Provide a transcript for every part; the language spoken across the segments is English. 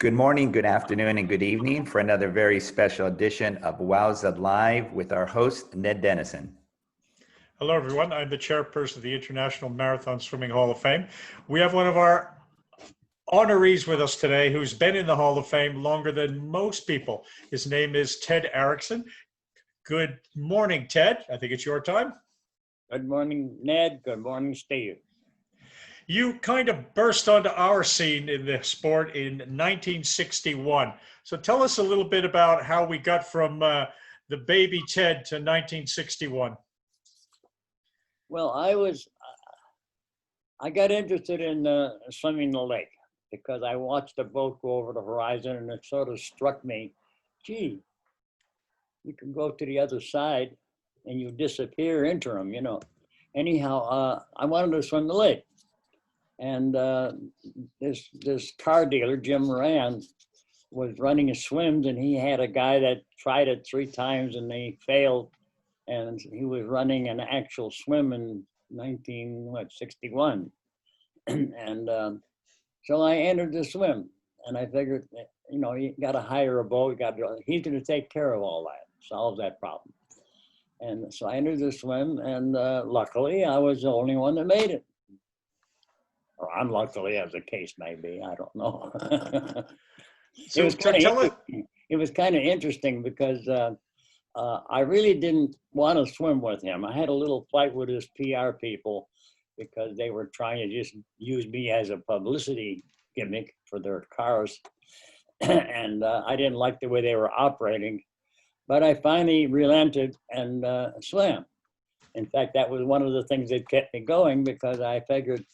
Good morning, good afternoon, and good evening for another very special edition of WOWSA Live with our host, Ned Denison. Hello, everyone. I'm the chairperson of the International Marathon Swimming Hall of Fame. We have one of our honorees with us today who's been in the Hall of Fame longer than most people. His name is Ted Erikson. Good morning, Ted. I think it's your time. Good morning, Ned. Good morning, Steve. You kind of burst onto our scene in the sport in 1961. So tell us a little bit about how we got from the baby Ted to 1961. Well, I got interested in swimming the lake because I watched a boat go over the horizon and it sort of struck me, gee, you can go to the other side and you disappear into them, you know. Anyhow, I wanted to swim the lake. And this car dealer, Jim Moran, was running his swims, and he had a guy that tried it 3 times and they failed. And he was running an actual swim in 1961. And so I entered the swim, and I figured, you know, you got to hire a boat. He's going to take care of all that, solve that problem. And so I entered the swim, and luckily I was the only one that made it. Or unluckily, as the case may be, I don't know. So it was kind of interesting because I really didn't want to swim with him. I had a little fight with his PR people because they were trying to just use me as a publicity gimmick for their cars. And I didn't like the way they were operating. But I finally relented and swam. In fact, that was one of the things that kept me going because I figured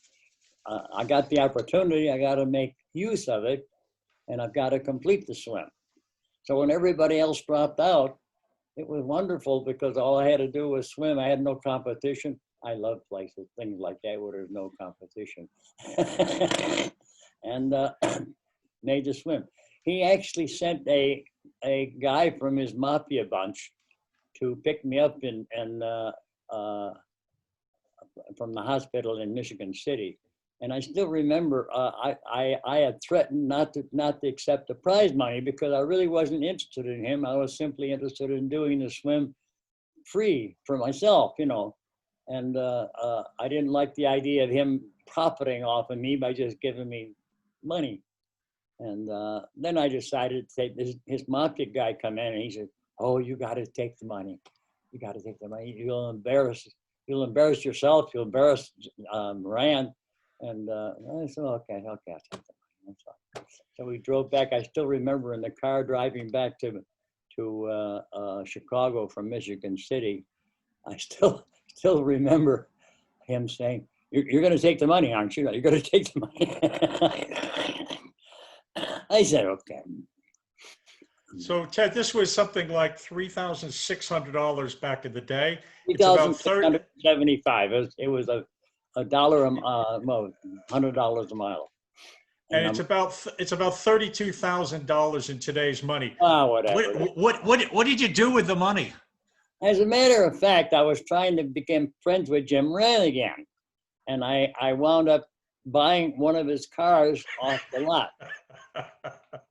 I got the opportunity, I got to make use of it, and I've got to complete the swim. So when everybody else dropped out, it was wonderful because all I had to do was swim. I had no competition. I love places, things like that where there's no competition. And made the swim. He actually sent a guy from his mafia bunch to pick me up from the hospital in Michigan City. And I still remember I had threatened not to accept the prize money because I really wasn't interested in him. I was simply interested in doing the swim free for myself, you know. And I didn't like the idea of him profiting off of me by just giving me money. And then I decided to take his market guy come in and he said, "Oh, you got to take the money. You got to take the money. You'll embarrass yourself. You'll embarrass Moran." And I said, okay, I'll take the money. So we drove back. I still remember in the car driving back to Chicago from Michigan City. I still remember him saying, "You're going to take the money, aren't you? You're going to take the money." I said, okay. So Ted, this was something like $3,600 back in the day. It's about $375. It was a $100 a mile. And it's about $32,000 in today's money. Whatever. What did you do with the money? As a matter of fact, I was trying to become friends with Jim Moran again. And I wound up buying one of his cars off the lot.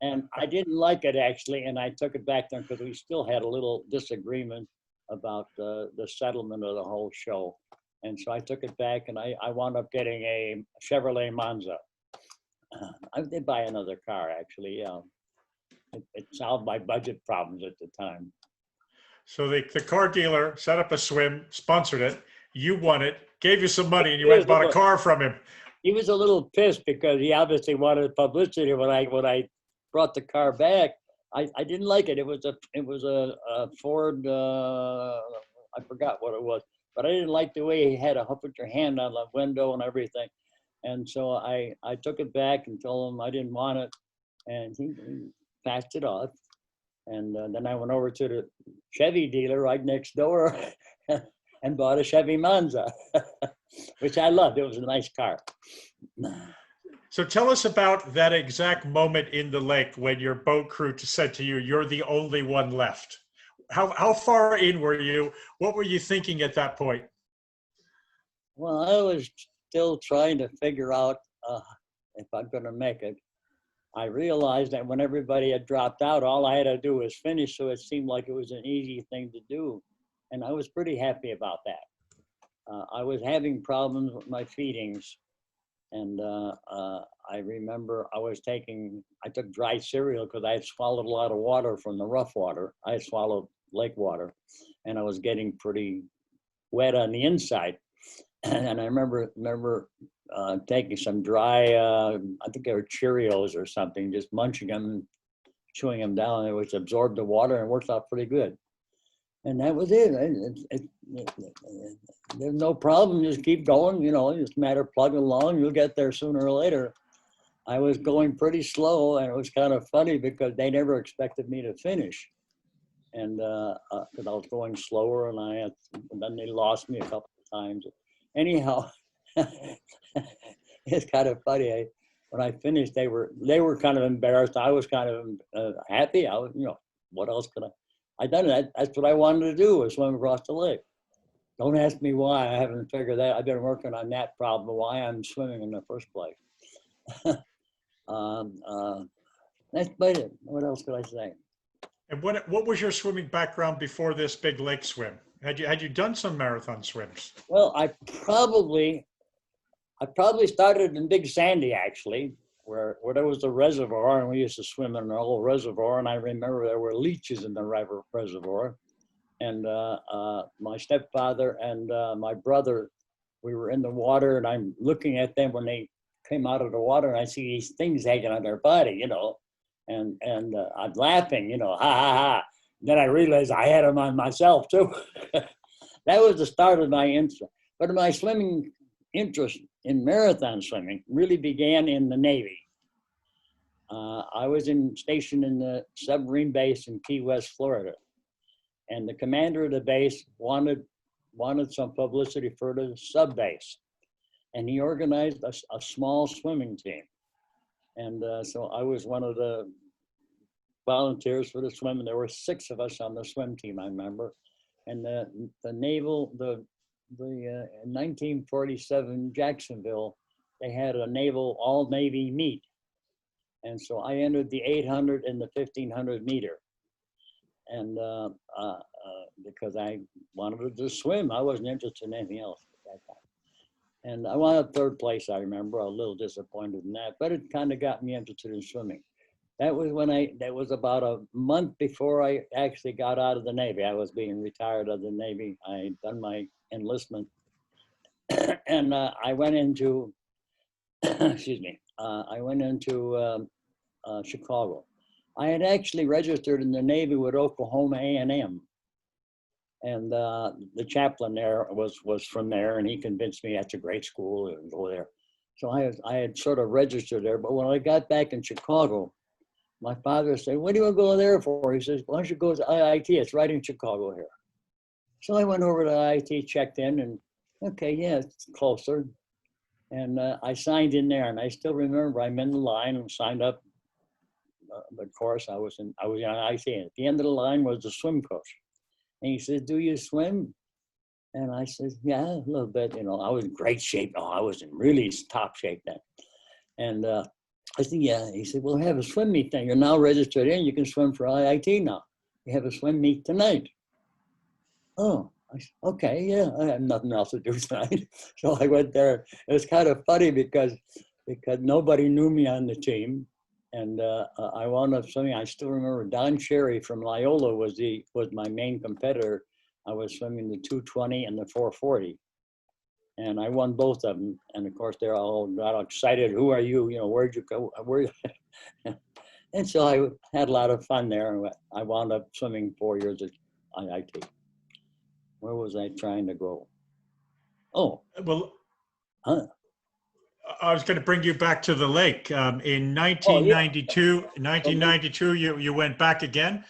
And I didn't like it, actually, and I took it back there because we still had a little disagreement about the settlement of the whole show. And so I took it back, and I wound up getting a Chevrolet Monza. I did buy another car, actually. It solved my budget problems at the time. So the car dealer set up a swim, sponsored it, you won it, gave you some money, and you went and bought a car from him. He was a little pissed because he obviously wanted publicity. When I brought the car back, I didn't like it. It was a Ford. I forgot what it was, but I didn't like the way he had to put your hand on the window and everything. And so I took it back and told him I didn't want it, and he passed it off. And then I went over to the Chevy dealer right next door and bought a Chevy Monza, which I loved. It was a nice car. So tell us about that exact moment in the lake when your boat crew said to you, "You're the only one left." How far in were you? What were you thinking at that point? Well, I was still trying to figure out if I'm going to make it. I realized that when everybody had dropped out, all I had to do was finish. So it seemed like it was an easy thing to do. And I was pretty happy about that. I was having problems with my feedings. And I remember I took dry cereal because I had swallowed a lot of water from the rough water. I had swallowed lake water and I was getting pretty wet on the inside. And I remember taking some dry, I think they were Cheerios or something, just munching them, chewing them down, which absorbed the water and worked out pretty good. And that was it. There's no problem. Just keep going. You know, it's a matter of plugging along. You'll get there sooner or later. I was going pretty slow, and it was kind of funny because they never expected me to finish. And because I was going slower, and then they lost me a couple of times. Anyhow, it's kind of funny. When I finished, they were kind of embarrassed. I was kind of happy. I was, what else could I done it. That's what I wanted to do, was swim across the lake. Don't ask me why. I haven't figured that. I've been working on that problem, why I'm swimming in the first place. That's about it. What else could I say? And what was your swimming background before this big lake swim? Had you done some marathon swims? Well, I probably started in Big Sandy, actually, where there was a reservoir, and we used to swim in an old reservoir. And I remember there were leeches in the reservoir. And my stepfather and my brother, we were in the water, and I'm looking at them when they came out of the water, and I see these things hanging on their body, and I'm laughing, ha ha ha. Then I realized I had them on myself too. That was the start of my interest. But my swimming interest in marathon swimming really began in the Navy. I was stationed in the submarine base in Key West, Florida. And the commander of the base wanted some publicity for the sub base. And he organized a small swimming team. And so I was one of the volunteers for the swim. And there were 6 of us on the swim team, I remember. And the naval, in 1947 Jacksonville, they had a naval all-Navy meet. And so I entered the 800 and the 1500 meter. And because I wanted to swim, I wasn't interested in anything else at that time. And I wound up 3rd place, I remember. A little disappointed in that, but it kind of got me interested in swimming. That was about a month before I actually got out of the Navy. I was being retired of the Navy. I had done my enlistment. And I went into, excuse me, I went into Chicago. I had actually registered in the Navy with Oklahoma A&M. And the chaplain there was from there, and he convinced me that's a great school and go there. So I had sort of registered there. But when I got back in Chicago, my father said, "What do you want to go there for?" He says, "Why don't you go to IIT? It's right in Chicago here." So I went over to IIT, checked in, and okay, yeah, it's closer. And I signed in there, and I still remember I'm in the line and signed up. Of course, I was on IIT. And at the end of the line was the swim coach. And he said, "Do you swim?" And I said, "Yeah, a little bit." I was in great shape. Oh, I was in really top shape then. And I said, "Yeah." He said, "Well, we have a swim meet then. You're now registered in. You can swim for IIT now. We have a swim meet tonight." Oh, I said, "Okay, yeah, I have nothing else to do tonight." So I went there. It was kind of funny because nobody knew me on the team. And I wound up swimming. I still remember Don Cherry from Loyola was my main competitor. I was swimming the 220 and the 440. And I won both of them. And of course, they all got excited. "Who are you? Where'd you go?" And so I had a lot of fun there. I wound up swimming 4 years at IIT. Where was I trying to go? Oh. Well, Huh? I was going to bring you back to the lake. In 1992, you went back again.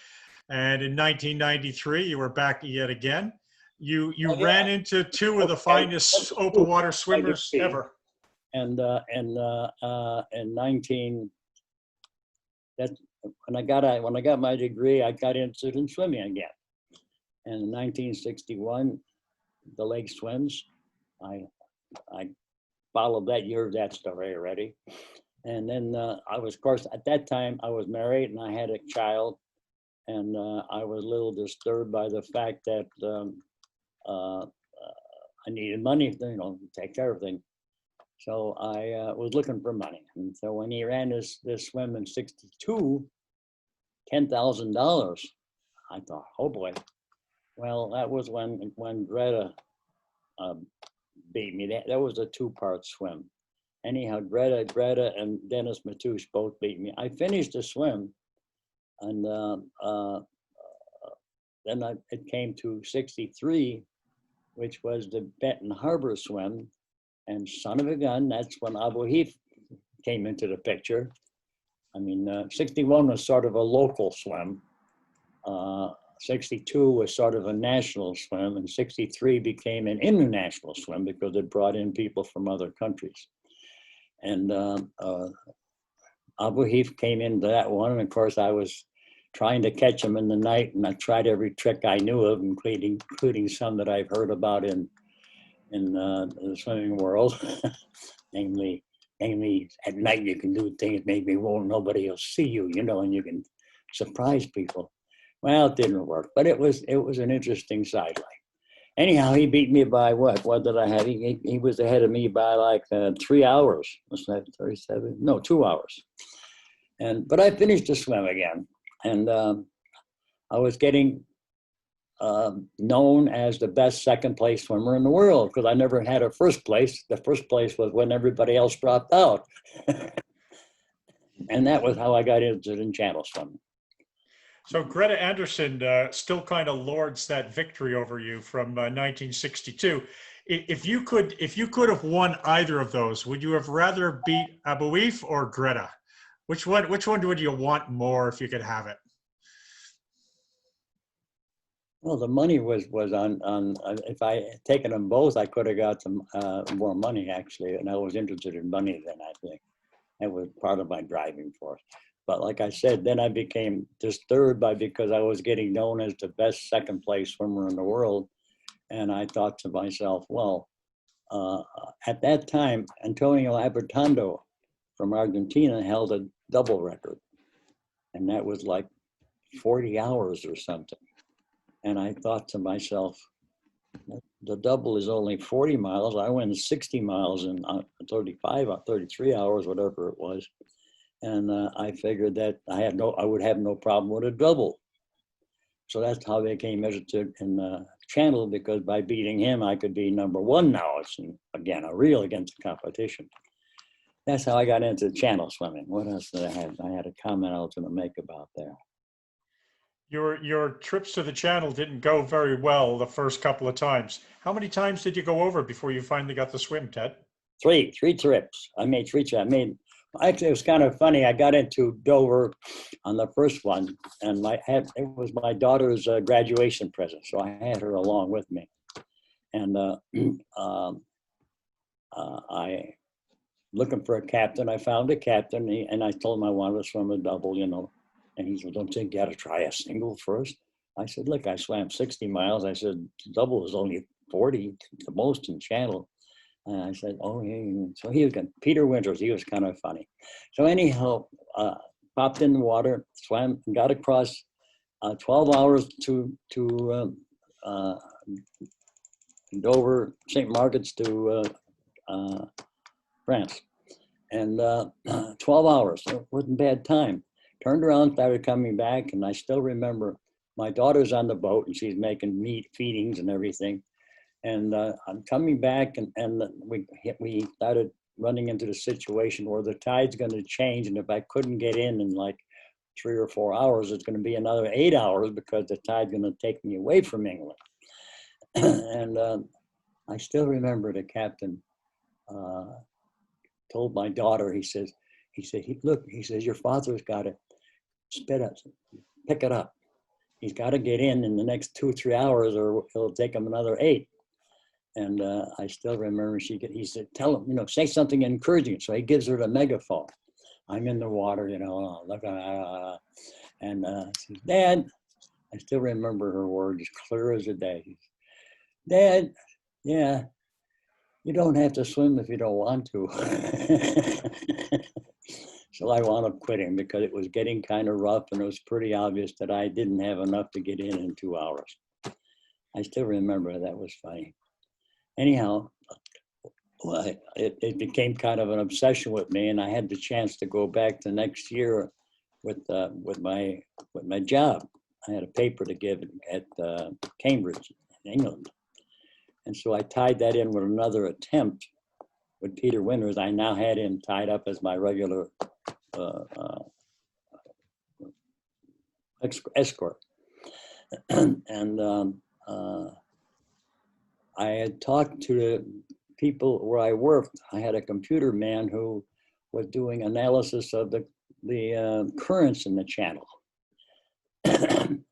And in 1993, you were back yet again. You ran into 2 of the finest open water swimmers ever. And in 19, when I got my degree, I got interested in swimming again. And in 1961, the lake swims. I followed that. You heard that story already. And then I was, of course, at that time I was married and I had a child, and I was a little disturbed by the fact that I needed money, to take care of things. So I was looking for money. And so when he ran this swim in '62, $10,000, I thought, oh boy. Well, that was when Greta beat me. That was a two-part swim. Anyhow, Greta and Dennis Matoush both beat me. I finished the swim, and then it came to '63, which was the Benton Harbor swim. And son of a gun, that's when Abu Heath came into the picture. I mean, '61 was sort of a local swim. '62 was sort of a national swim, and '63 became an international swim because it brought in people from other countries. And Abu Heath came into that one, and of course I was trying to catch him in the night, and I tried every trick I knew of, including some that I've heard about in the swimming world. namely at night you can do things maybe nobody will see you, and you can surprise people. Well, it didn't work, but it was an interesting sideline. Anyhow, he beat me by what? What did I have? He was ahead of me by like 3 hours. Was that 37? No, 2 hours. But I finished the swim again, and I was getting known as the best second place swimmer in the world because I never had a first place. The first place was when everybody else dropped out. And that was how I got interested in channel swimming. So Greta Anderson still kind of lords that victory over you from 1962. If you could have won either of those, would you have rather beat Abu Heath or Greta? Which one would you want more if you could have it? Well, the money was on if I had taken them both, I could have got some more money actually, and I was interested in money then. I think that was part of my driving force. But like I said, then I became disturbed because I was getting known as the best second place swimmer in the world, and I thought to myself, well, at that time, Antonio Abertando from Argentina held a double record, and that was like 40 hours or something. And I thought to myself, the double is only 40 miles. I went 60 miles in 35 or 33 hours, whatever it was. And I figured that I would have no problem with a double. So that's how they became interested in the channel, because by beating him, I could be #1 now. It's, again, a real against the competition. That's how I got into channel swimming. What else did I have? I had a comment I was going to make about that. Your trips to the channel didn't go very well the first couple of times. How many times did you go over before you finally got to swim, Ted? Three trips. I made 3 trips. Actually, it was kind of funny. I got into Dover on the first one, and it was my daughter's graduation present, so I had her along with me. And I looking for a captain. I found a captain, and I told him I wanted to swim a double, And he said, "Don't you think you got to try a single first?" I said, "Look, I swam 60 miles. I said, double is only 40, the most in channel." And I said, "Oh, yeah." So he was good. Peter Winters, he was kind of funny. So anyhow, popped in the water, swam, and got across 12 hours to Dover, St. Margaret's to France. And 12 hours, so it wasn't a bad time. Turned around, started coming back, and I still remember my daughter's on the boat, and she's making meat feedings and everything. And I'm coming back, and we started running into the situation where the tide's going to change, and if I couldn't get in like 3 or 4 hours, it's going to be another 8 hours because the tide's going to take me away from England. And I still remember the captain told my daughter, he says, "Look," he says, "your father's got to pick it up. He's got to get in the next 2 or 3 hours, or it'll take him another 8. And I still remember he said, "Tell him, say something encouraging." So he gives her the megaphone. I'm in the water, look, and she says, "Dad," I still remember her words clear as a day. "Dad, yeah, you don't have to swim if you don't want to." So I wound up quitting because it was getting kind of rough and it was pretty obvious that I didn't have enough to get in 2 hours. I still remember that was funny. Anyhow, well, it became kind of an obsession with me, and I had the chance to go back the next year with my job. I had a paper to give at Cambridge, in England, and so I tied that in with another attempt with Peter Winters. I now had him tied up as my regular escort, and I had talked to the people where I worked. I had a computer man who was doing analysis of the currents in the channel. And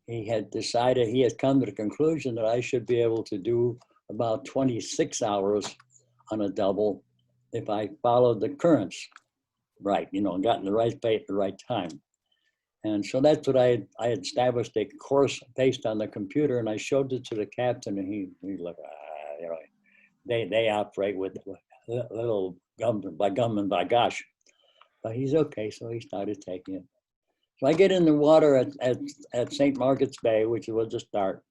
he had decided, he had come to the conclusion that I should be able to do about 26 hours on a double if I followed the currents right, you know, and got in the right bait at the right time. And so that's what I had established a course based on the computer, and I showed it to the captain, and he looked, you know, they operate with little gum and by gosh, but he's okay. So he started taking it. So I get in the water at St. Margaret's Bay, which was the start,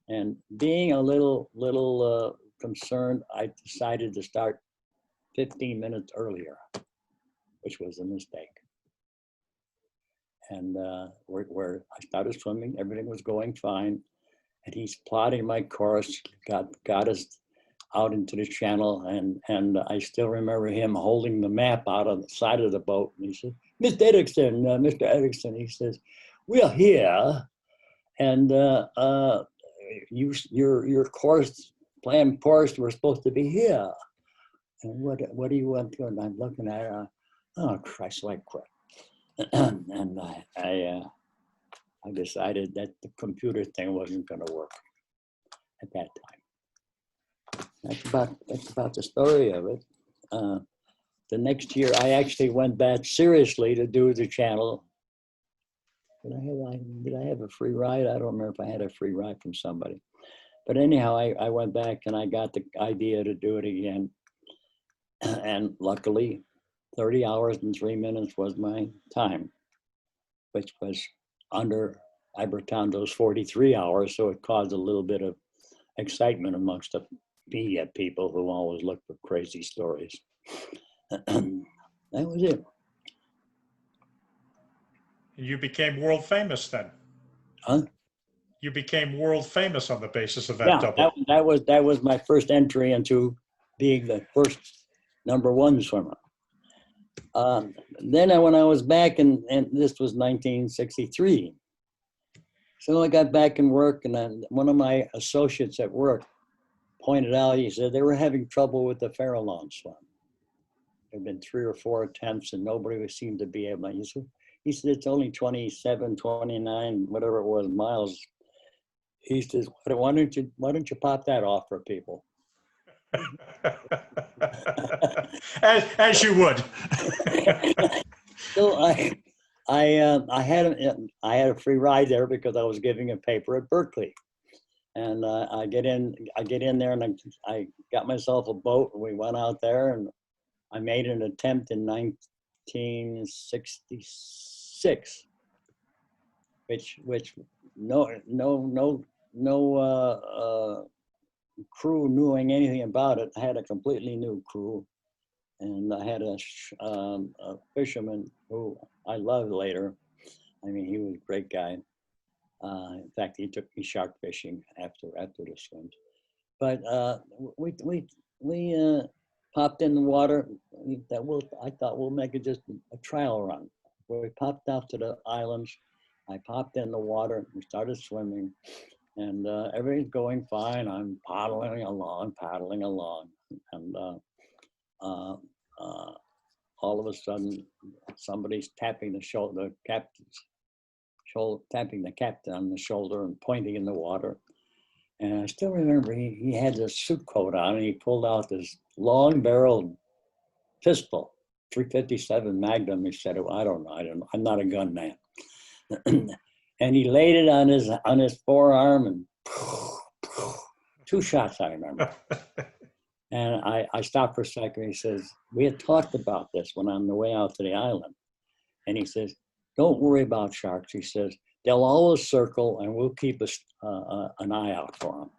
and being a little concerned, I decided to start 15 minutes earlier, which was a mistake. And where I started swimming, everything was going fine. And he's plotting my course, got us out into the channel. And I still remember him holding the map out on the side of the boat. And he said, Mr. Erikson, Mr. Erikson, he says, we're here. And your course, planned course, we're supposed to be here. And what do you want to? And I'm looking at her, oh, Christ, I quit. And I decided that the computer thing wasn't going to work at that time. That's about the story of it. The next year, I actually went back seriously to do the channel. Did I have a free ride? I don't remember if I had a free ride from somebody. But anyhow, I went back and I got the idea to do it again. And luckily, 30 hours and 3 minutes was my time, which was under Ibertondo's 43 hours. So it caused a little bit of excitement amongst the media people who always look for crazy stories. That was it. You became world famous then. Huh? You became world famous on the basis of that double. That was my first entry into being the first #1 swimmer. Then when I was back, and this was 1963, so I got back in work, and then one of my associates at work pointed out, he said they were having trouble with the Farallon swim. There had been 3 or 4 attempts, and nobody seemed to be able to. He said it's only 27, 29, whatever it was, miles. He says, why don't you pop that off for people? as you would. So I had a free ride there because I was giving a paper at Berkeley, and I get in there, and I got myself a boat, and we went out there, and I made an attempt in 1966, which no crew knowing anything about it. I had a completely new crew, and I had a fisherman who I loved later. I mean, he was a great guy. In fact, he took me shark fishing after the swims. But we popped in the water. I thought we'll make it just a trial run. We popped out to the islands. I popped in the water. We started swimming. And everything's going fine. I'm paddling along. And all of a sudden, somebody's tapping the captain on the shoulder and pointing in the water. And I still remember he had this suit coat on, and he pulled out this long-barreled pistol, 357 Magnum. He said, I don't know. I'm not a gun man. And he laid it on his forearm, and 2 shots, I remember. And I stopped for a second. He says, we had talked about this when on the way out to the island. And he says, don't worry about sharks. He says, they'll always circle and we'll keep an eye out for them.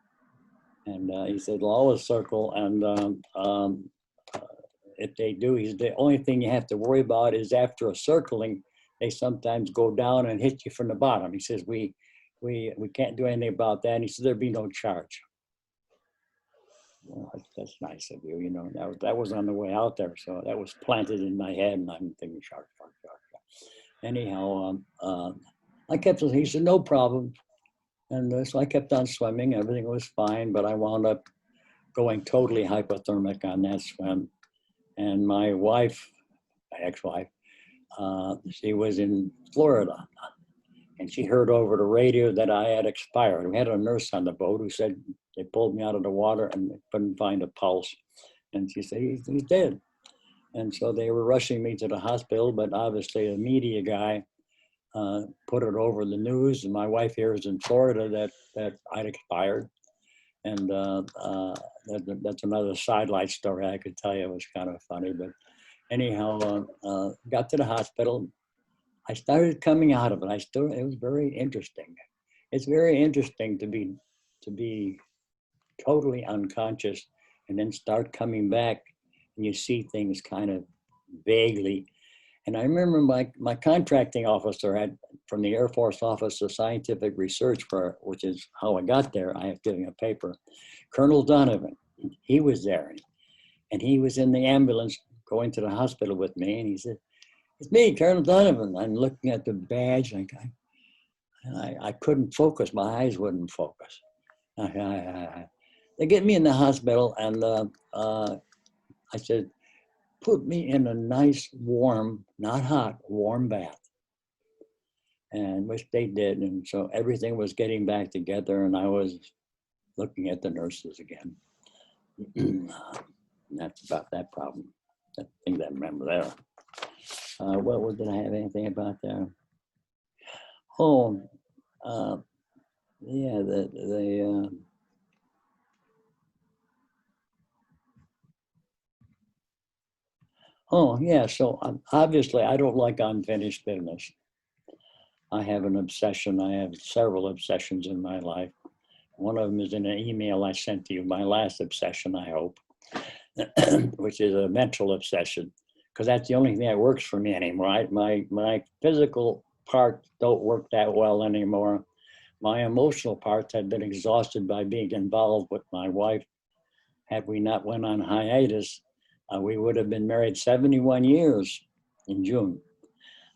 And he said, they'll always circle. And if they do, the only thing you have to worry about is after a circling, they sometimes go down and hit you from the bottom. He says, we can't do anything about that. And he said, there'd be no charge. Well, that's nice of you, you know. That was on the way out there, so that was planted in my head, and I'm thinking shark. Anyhow, I kept. He said no problem, and so I kept on swimming. Everything was fine, but I wound up going totally hypothermic on that swim. And my wife, my ex-wife, she was in Florida, and she heard over the radio that I had expired. We had a nurse on the boat who said they pulled me out of the water and they couldn't find a pulse. And she said, he's dead. And so they were rushing me to the hospital, but obviously a media guy put it over the news. And my wife here is in Florida that I'd expired. And that's another sidelight story I could tell you. It was kind of funny, but anyhow, got to the hospital. I started coming out of it. It was very interesting. It's very interesting to be totally unconscious and then start coming back and you see things kind of vaguely. And I remember my contracting officer from the Air Force Office of Scientific Research, which is how I got there, I have given a paper, Colonel Donovan, he was there. And he was in the ambulance going to the hospital with me, and he said, it's me, Colonel Donovan. I'm looking at the badge, and I couldn't focus. My eyes wouldn't focus. They get me in the hospital, and I said, put me in a nice, warm, not hot, warm bath. And which they did. And so everything was getting back together, and I was looking at the nurses again. And that's about that problem. I think I remember there. Did I have anything about there? Oh, yeah, oh, yeah, so obviously I don't like unfinished business. I have an obsession. I have several obsessions in my life. One of them is in an email I sent to you, my last obsession, I hope, which is a mental obsession, because that's the only thing that works for me anymore. My physical parts don't work that well anymore. My emotional parts have been exhausted by being involved with my wife. Had we not went on hiatus, we would have been married 71 years in June.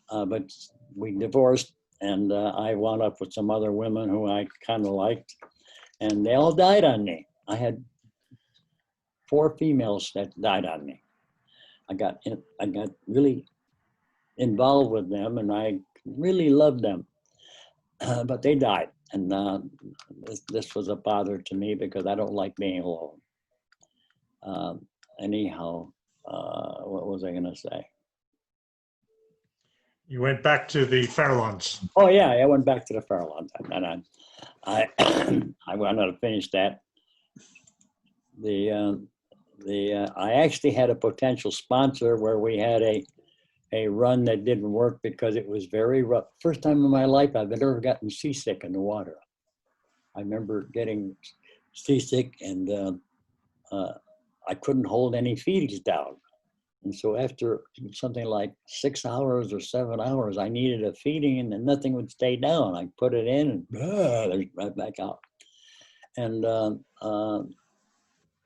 But we divorced, and I wound up with some other women who I kind of liked, and they all died on me. I had 4 females that died on me. I got really involved with them, and I really loved them, but they died. And this was a bother to me because I don't like being alone. Anyhow, what was I going to say? You went back to the Farallones. Oh yeah, I went back to the Farallones, and I wanted to finish that. I actually had a potential sponsor where we had a run that didn't work because it was very rough. First time in my life I've ever gotten seasick in the water. I remember getting seasick, and I couldn't hold any feedings down. And so after something like 6 hours or 7 hours, I needed a feeding, and then nothing would stay down. I put it in, and right back out. And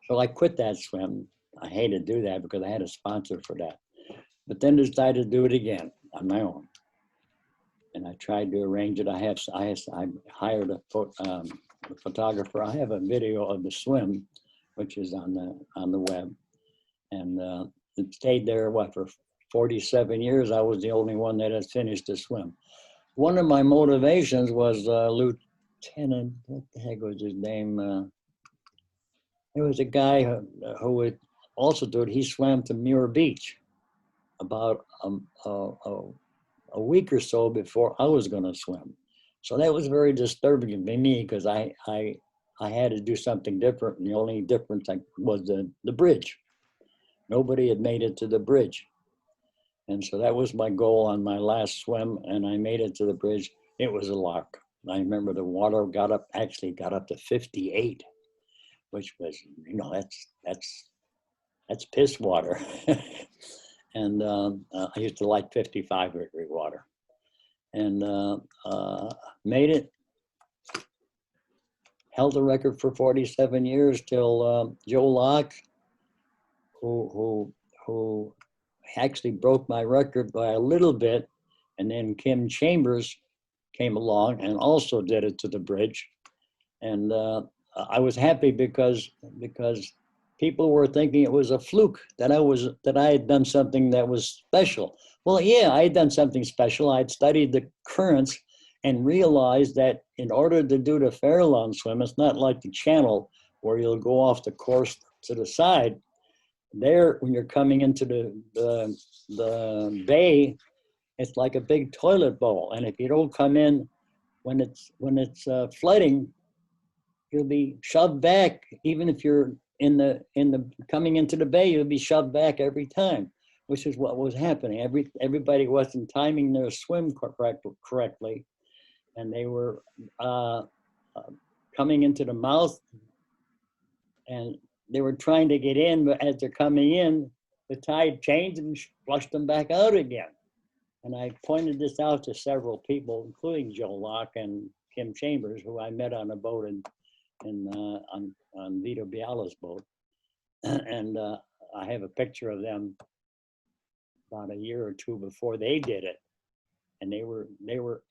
so I quit that swim. I hated to do that because I had a sponsor for that. But then decided to do it again on my own. And I tried to arrange it. I hired a photographer. I have a video of the swim, which is on the web. And it stayed there, for 47 years. I was the only one that had finished the swim. One of my motivations was Lieutenant, what the heck was his name? There was a guy who would also do it. He swam to Muir Beach about a week or so before I was going to swim. So that was very disturbing to me because I I had to do something different. And the only difference was the bridge. Nobody had made it to the bridge. And so that was my goal on my last swim. And I made it to the bridge. It was a lark. I remember the water actually got up to 58, which was, that's piss water. And I used to like 55-degree water. And made it. Held the record for 47 years till Joe Locke, who actually broke my record by a little bit, and then Kim Chambers came along and also did it to the bridge. And I was happy because people were thinking it was a fluke, that I had done something that was special. Well, yeah, I had done something special. I'd studied the currents and realized that in order to do the Farallon swim, it's not like the channel where you'll go off the course to the side. There, when you're coming into the bay, it's like a big toilet bowl. And if you don't come in when it's flooding, you'll be shoved back. Even if you're in the coming into the bay, you'll be shoved back every time, which is what was happening. Everybody wasn't timing their swim correctly. And they were coming into the mouth, and they were trying to get in, but as they're coming in, the tide changed and flushed them back out again. And I pointed this out to several people, including Joe Locke and Kim Chambers, who I met on a boat on Vito Biala's boat. And I have a picture of them about a year or two before they did it. And they were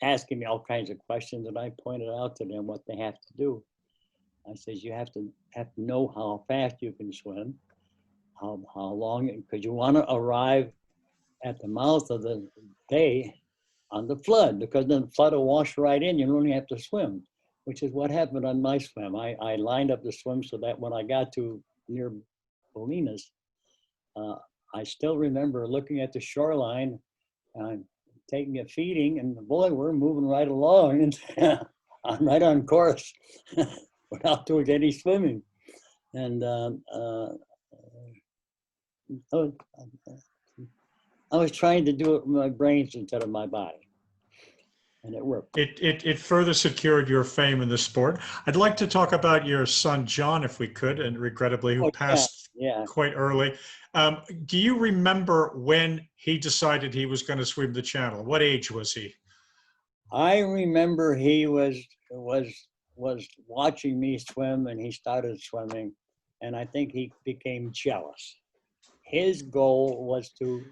asking me all kinds of questions, and I pointed out to them what they have to do. I says, you have to know how fast you can swim, how long, because you want to arrive at the mouth of the bay on the flood, because then the flood will wash right in. You only have to swim, which is what happened on my swim. I lined up the swim so that when I got to near Bolinas, I still remember looking at the shoreline, taking a feeding, and boy, we're moving right along, and I'm right on course without doing any swimming. And I was trying to do it with my brains instead of my body, and it worked. It further secured your fame in the sport. I'd like to talk about your son, John, if we could, and regrettably, who passed quite early. Do you remember when he decided he was going to swim the channel? What age was he? I remember he was watching me swim, and he started swimming, and I think he became jealous. His goal was to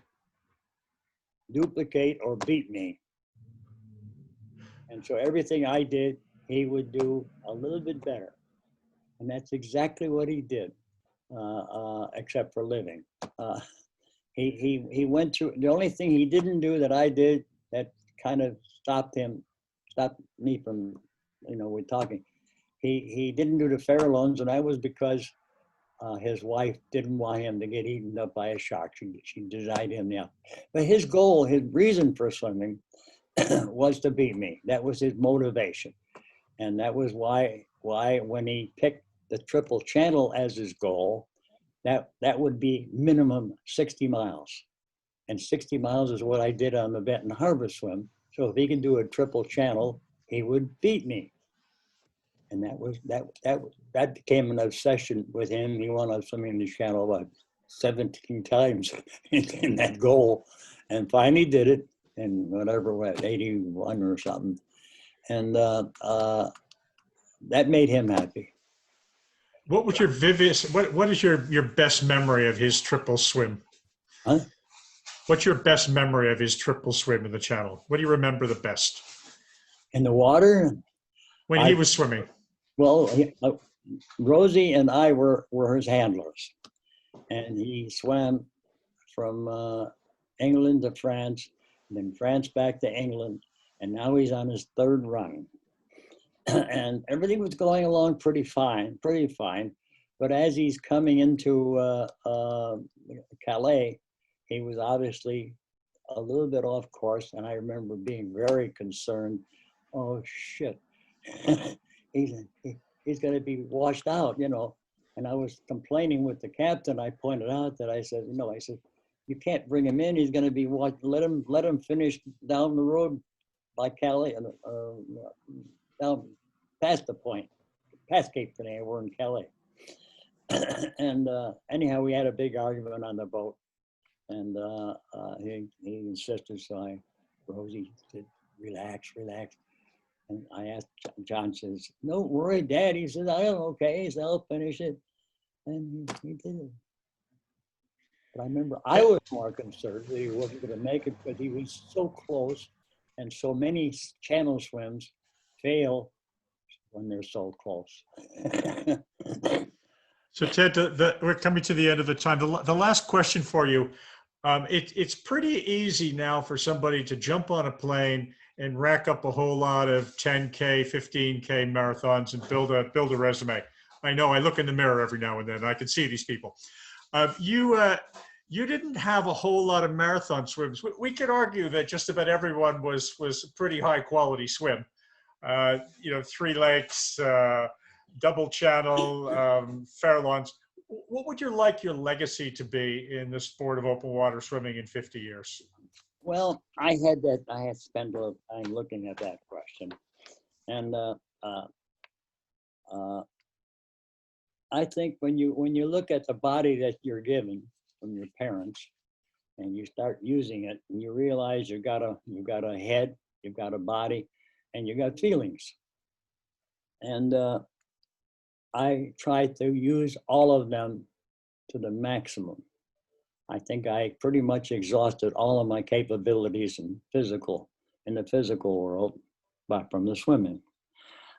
duplicate or beat me. And so everything I did, he would do a little bit better. And that's exactly what he did, except for living. He went through, the only thing he didn't do that I did that kind of stopped me from, we're talking. He didn't do the Farallones, and that was because his wife didn't want him to get eaten up by a shark. She denied him the opportunity. But his goal, his reason for swimming was to beat me. That was his motivation. And that was why when he picked the triple channel as his goal, that would be minimum 60 miles. And 60 miles is what I did on the Benton Harbor swim. So if he can do a triple channel, he would beat me. And that became an obsession with him. He wound up swimming the channel about 17 times in that goal, and finally did it in whatever was 81 or something. And that made him happy. What was your what is your best memory of his triple swim? Huh? What's your best memory of his triple swim in the channel? What do you remember the best? In the water? When he was swimming? Well, Rosie and I were his handlers. And he swam from England to France, and then France back to England. And now he's on his third run. And everything was going along pretty fine. But as he's coming into Calais, he was obviously a little bit off course. And I remember being very concerned. Oh, shit. he's going to be washed out, you know. And I was complaining with the captain. I pointed out that I said, you know, I said, you can't bring him in. He's going to be washed. Let him finish down the road by Calais, down past the point, past Cape Today. We're in Calais. And anyhow, we had a big argument on the boat, and he insisted. So Rosie said, relax. And I asked John, says, "Don't worry, Dad." He says, "I'm okay." He said, "I'll finish it," and he did it. But I remember I was more concerned that he wasn't going to make it because he was so close, and so many channel swims fail when they're so close. So Ted, we're coming to the end of the time. The last question for you, it's pretty easy now for somebody to jump on a plane and rack up a whole lot of 10K, 15K marathons and build a resume. I know, I look in the mirror every now and then, I can see these people. You didn't have a whole lot of marathon swims. We could argue that just about everyone was a pretty high quality swim. You know, 3 lakes, double channel, fair lawns. What would you like your legacy to be in the sport of open water swimming in 50 years? Well, I had spent a little time looking at that question. And I think when you look at the body that you're given from your parents and you start using it and you realize you've got a head, you've got a body, and you got feelings. And I try to use all of them to the maximum. I think I pretty much exhausted all of my capabilities in the physical world, but from the swimming.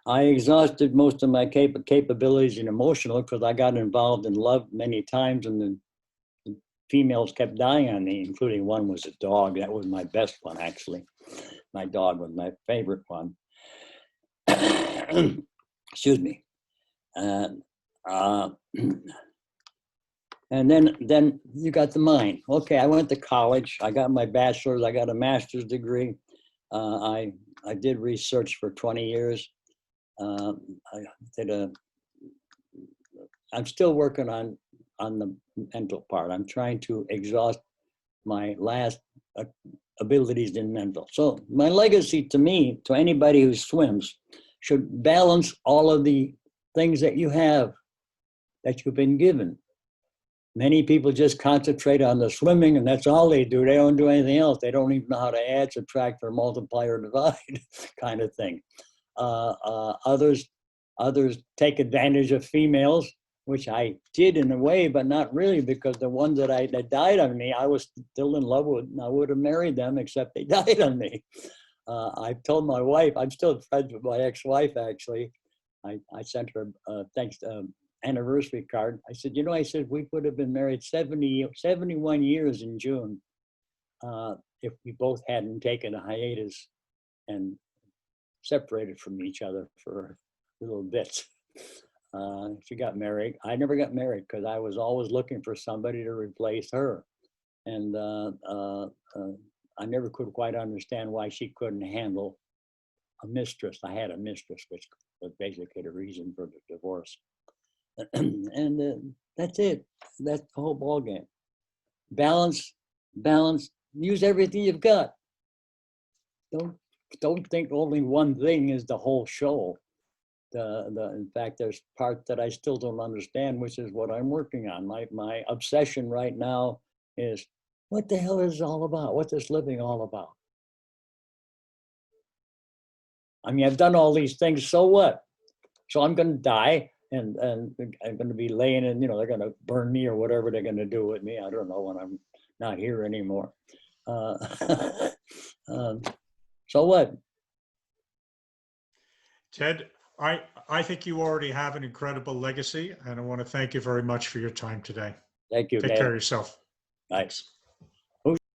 I exhausted most of my capabilities in emotional because I got involved in love many times, and the females kept dying on me, including one was a dog. That was my best one, actually. My dog was my favorite one. Excuse me. And then you got the mind. Okay, I went to college. I got my bachelor's. I got a master's degree. I did research for 20 years. I'm still working on the mental part. I'm trying to exhaust my last abilities in mental. So my legacy to me, to anybody who swims, should balance all of the things that you have, that you've been given. Many people just concentrate on the swimming and that's all they do. They don't do anything else. They don't even know how to add, subtract, or multiply or divide kind of thing. Others take advantage of females, which I did in a way, but not really, because the ones that died on me, I was still in love with, and I would have married them, except they died on me. I told my wife, I'm still friends with my ex-wife, actually. I sent her thanks anniversary card. I said, I said, we would have been married 71 years in June if we both hadn't taken a hiatus and separated from each other for little bits. She got married. I never got married because I was always looking for somebody to replace her. And I never could quite understand why she couldn't handle a mistress. I had a mistress, which was basically the reason for the divorce. And that's it. That's the whole ball game. Balance. Use everything you've got. Don't think only one thing is the whole show. In fact, there's parts that I still don't understand, which is what I'm working on. My obsession right now is, what the hell is it all about? What's this living all about? I mean, I've done all these things, so what? So I'm going to die, and I'm going to be laying in, they're going to burn me or whatever they're going to do with me. I don't know when I'm not here anymore. So what? Ted, I think you already have an incredible legacy, and I want to thank you very much for your time today. Thank you. Take care of yourself. Thanks.